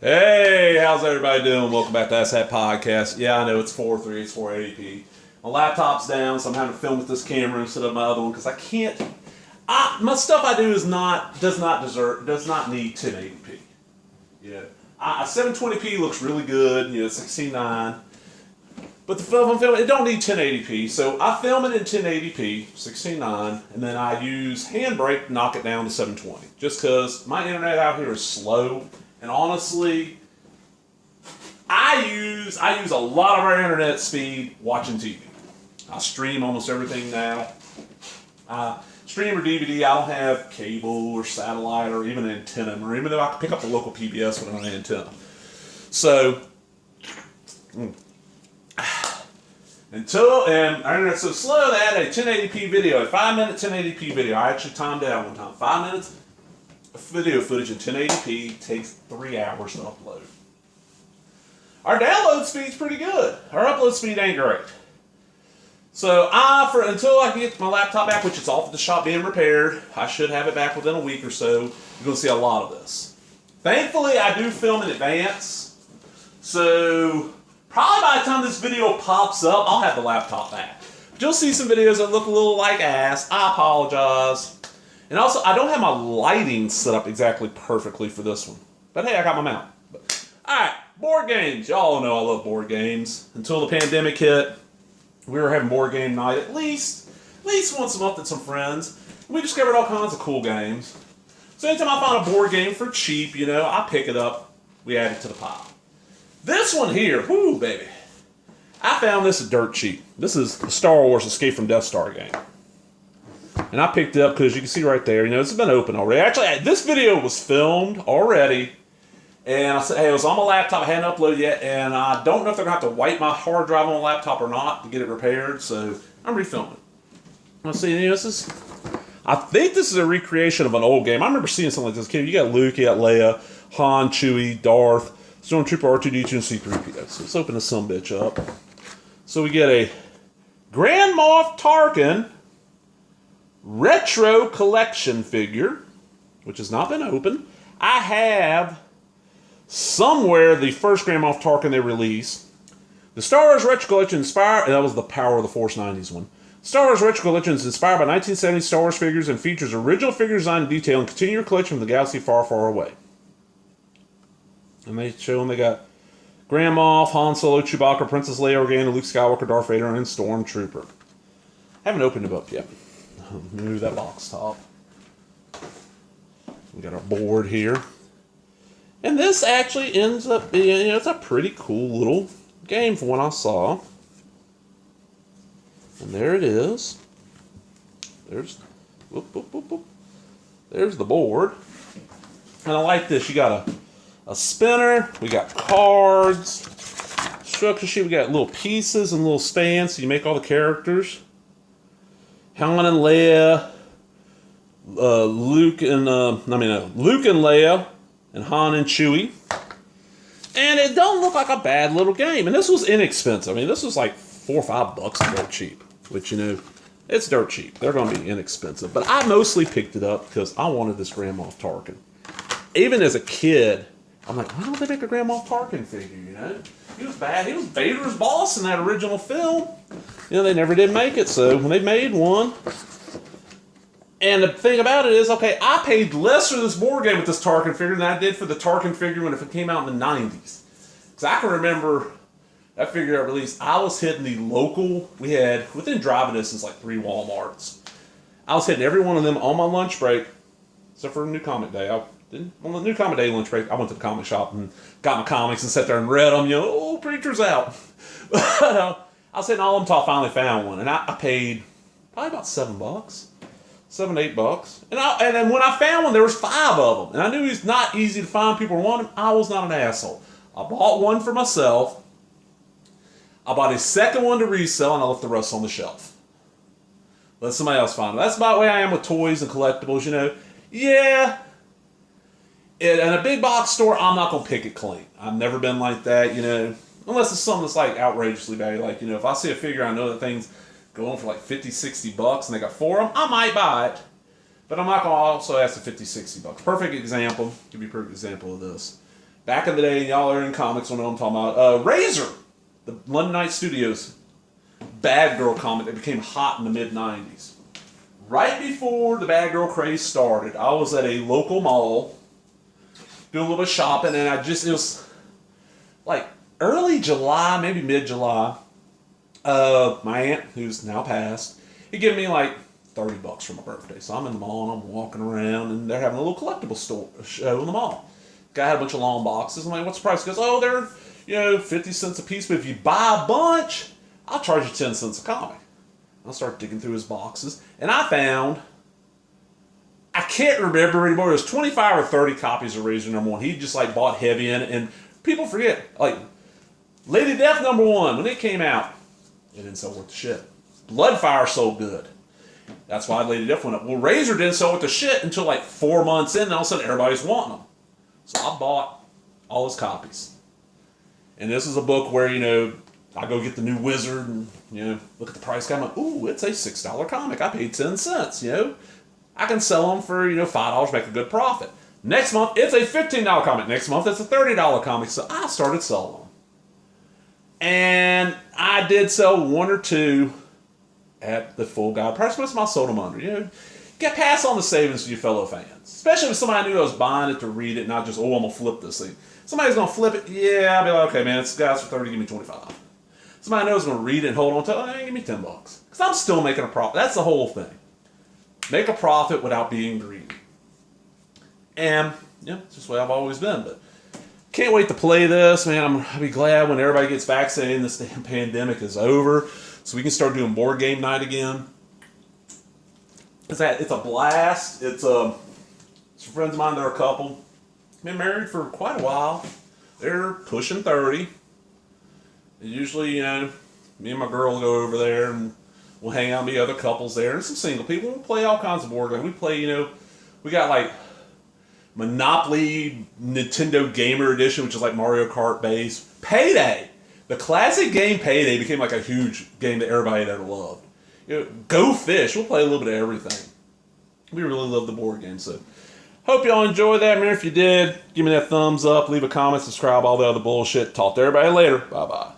Hey, how's everybody doing? Welcome back to that Podcast. Yeah, I know it's 4.3, it's 480p. My laptop's down, so I'm having to film with this camera instead of my other one because I can't. My stuff I do does not need 1080p. Yeah, 720p looks really good. 16:9. But the film I'm filming, it don't need 1080p, so I film it in 1080p, 16:9, and then I use Handbrake to knock it down to 720. Just because my internet out here is slow. And honestly, I use a lot of our internet speed watching TV. I stream almost everything now. Stream or DVD. I don't have cable or satellite or even an antenna, or even though I can pick up the local PBS with an antenna. So, and our internet's so slow that a 1080p video, a 5-minute 1080p video, I actually timed it out one time. 5 minutes. Video footage in 1080p takes 3 hours to upload. Our download speed's pretty good. Our upload speed ain't great. So until I can get my laptop back, which is off at the shop being repaired, I should have it back within a week or so. You're going to see a lot of this. Thankfully, I do film in advance. So probably by the time this video pops up, I'll have the laptop back. But you'll see some videos that look a little like ass. I apologize. And also, I don't have my lighting set up exactly perfectly for this one. But hey, I got my mount. Alright, board games. Y'all know I love board games. Until the pandemic hit, we were having board game night at least once a month with some friends. We discovered all kinds of cool games. So anytime I find a board game for cheap, I pick it up. We add it to the pile. This one here, whoo, baby. I found this dirt cheap. This is the Star Wars Escape from Death Star game. And I picked it up because you can see right there, it's been open already. Actually, this video was filmed already. And I said, hey, it was on my laptop. I hadn't uploaded yet. And I don't know if they're going to have to wipe my hard drive on my laptop or not to get it repaired. So I'm refilming. Let's see, I think this is a recreation of an old game. I remember seeing something like this. You got Luke, you got Leia, Han, Chewie, Darth, Stormtrooper, R2-D2, and C-3PO. So let's open this sumbitch up. So we get a Grand Moff Tarkin retro collection figure, which has not been opened. I have somewhere the first Grand Moff Tarkin they released. The Star Wars Retro Collection inspired, that was the Power of the Force 90s one. Star Wars Retro Collection is inspired by 1970s Star Wars figures and features original figure design and detail and continue your collection from the galaxy far, far away. And they show them they got Grand Moff, Han Solo, Chewbacca, Princess Leia Organa, Luke Skywalker, Darth Vader, and Stormtrooper. Haven't opened them up yet. Move that box top. We got our board here. And this actually ends up being, it's a pretty cool little game from what I saw. And there it is. There's the board. And I like this. You got a spinner. We got cards. Structure sheet. We got little pieces and little stands so you make all the characters. Han and Leia, Luke and Leia, and Han and Chewie. And it don't look like a bad little game. And this was inexpensive. This was like $4 or $5 dirt cheap. Which, it's dirt cheap. They're going to be inexpensive. But I mostly picked it up because I wanted this Grand Moff Tarkin. Even as a kid, I'm like, why don't they make a Grand Moff Tarkin figure, He was bad. He was Vader's boss in that original film. They never did make it, so when they made one. And the thing about it is, okay, I paid less for this board game with this Tarkin figure than I did for the Tarkin figure when it came out in the 90s. Because I can remember that figure got released. I was hitting the local, we had, within driving distance, like 3 Walmarts. I was hitting every one of them on my lunch break, except for New Comic Day. On the New Comic Day lunch break, I went to the comic shop and got my comics and sat there and read them, Preacher's out. I was hitting all of them until I finally found one. And I paid probably about $7. $7 to $8. And then when I found one, there was 5 of them. And I knew it was not easy to find. People wanted them. I was not an asshole. I bought one for myself. I bought a second one to resell, and I left the rest on the shelf. Let somebody else find them. That's about the way I am with toys and collectibles, Yeah. In a big box store, I'm not going to pick it clean. I've never been like that, Unless it's something that's like outrageously valuable. Like, if I see a figure, I know that thing's going for like $50, $60 and they got 4 of them, I might buy it. But I'm not going to also ask for $50, $60. Perfect example. Give you a perfect example of this. Back in the day, and y'all are in comics, when I'm talking about Razor, the London Night Studios Bad Girl comic that became hot in the mid '90s. Right before the Bad Girl craze started, I was at a local mall doing a little bit of shopping, and it was like early July, maybe mid July. My aunt, who's now passed, he gave me like $30 for my birthday. So I'm in the mall and I'm walking around, and they're having a little collectible store show in the mall. Guy had a bunch of long boxes. I'm like, what's the price? He goes, oh, they're 50 cents a piece, but if you buy a bunch, I'll charge you 10 cents a comic. I'll start digging through his boxes, and I found, I can't remember anymore, it was 25 or 30 copies of Razor #1. He just like bought heavy in it, and people forget, like, Lady Death #1, when it came out, it didn't sell worth the shit. Bloodfire sold good. That's why Lady Death went up. Well, Razor didn't sell worth the shit until like 4 months in, and all of a sudden everybody's wanting them. So I bought all his copies. And this is a book where, I go get the new Wizard and, look at the price tag. I'm like, ooh, it's a $6 comic. I paid 10 cents, I can sell them for, $5, make a good profit. Next month, it's a $15 comic. Next month, it's a $30 comic. So I started selling them. And I did sell one or two at the full guide price. Most of them I sold them under, Get pass on the savings to your fellow fans. Especially if somebody knew I was buying it to read it, not just, oh, I'm going to flip this thing. Somebody's going to flip it, yeah, I'll be like, okay, man, it's guys for 30, give me 25. Somebody knows I'm going to read it and hold on to it, give me $10. Because I'm still making a profit. That's the whole thing. Make a profit without being greedy. And, it's just the way I've always been. But can't wait to play this, man. I'll be glad when everybody gets vaccinated and this damn pandemic is over, so we can start doing board game night again. It's a blast. It's some friends of mine that are a couple. Been married for quite a while. They're pushing 30. And usually, me and my girl will go over there and we'll hang out and be other couples there. And some single people. We'll play all kinds of board games. We play, we got like Monopoly Nintendo Gamer Edition, which is like Mario Kart based. Payday! The classic game Payday became like a huge game that everybody had ever loved. Go Fish! We'll play a little bit of everything. We really love the board game, so hope y'all enjoyed that, man. If you did, give me that thumbs up, leave a comment, subscribe, all the other bullshit. Talk to everybody later. Bye-bye.